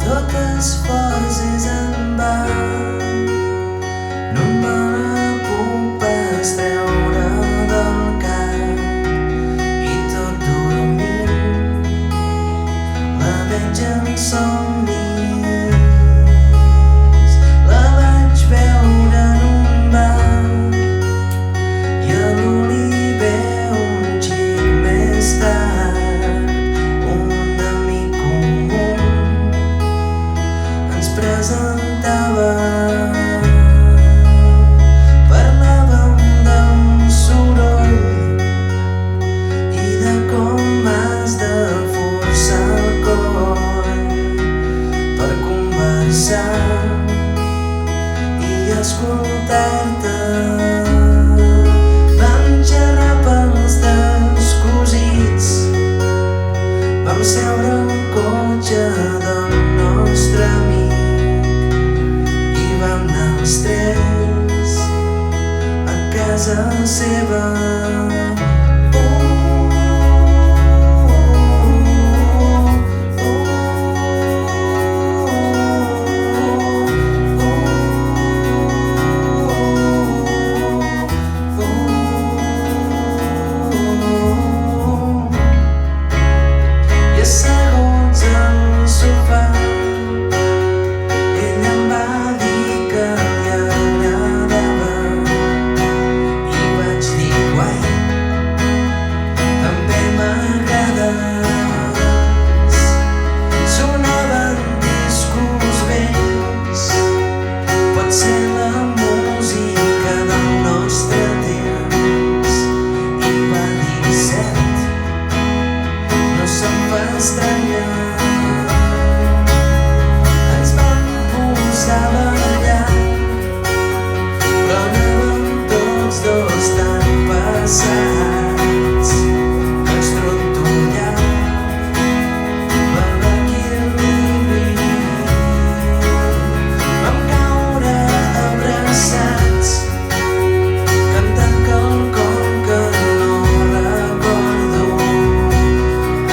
tot esforç és en va. No me la puc pas treure del cap i tot dormint la veig en somnis. La vaig veure en un bar i a l'Oliver un xic més tard. Un amic comú ens presentava. Parlàvem d'un soroll i de com has de forçar el coll per conversar i escoltar-te. Vam xerrar pels descosits, vam seure al cotxe del nostre amic i vam anar els tres a casa seva. Ens vam posar a ballar, però anàvem tots dos tan passats que ens trontollava l'equilibri. Vam caure abraçats cantant quelcom que no recordo.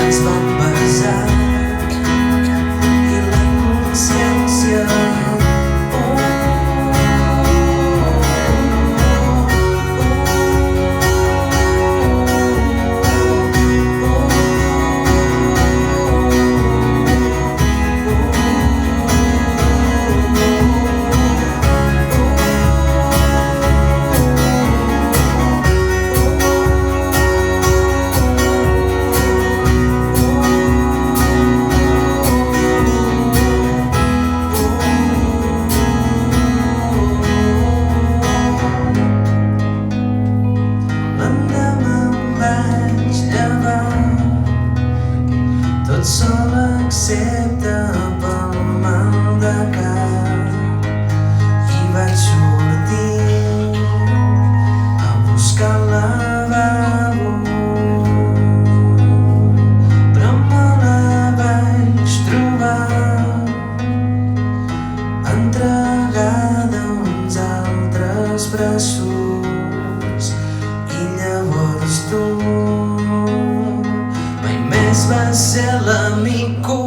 Ens vam besar i la inconsciència tot sol excepte pel mal de cap i vaig sortir a buscar el lavabo, però me la vaig trobar entregada a uns altres braços i llavors tu va ser l'amic comú.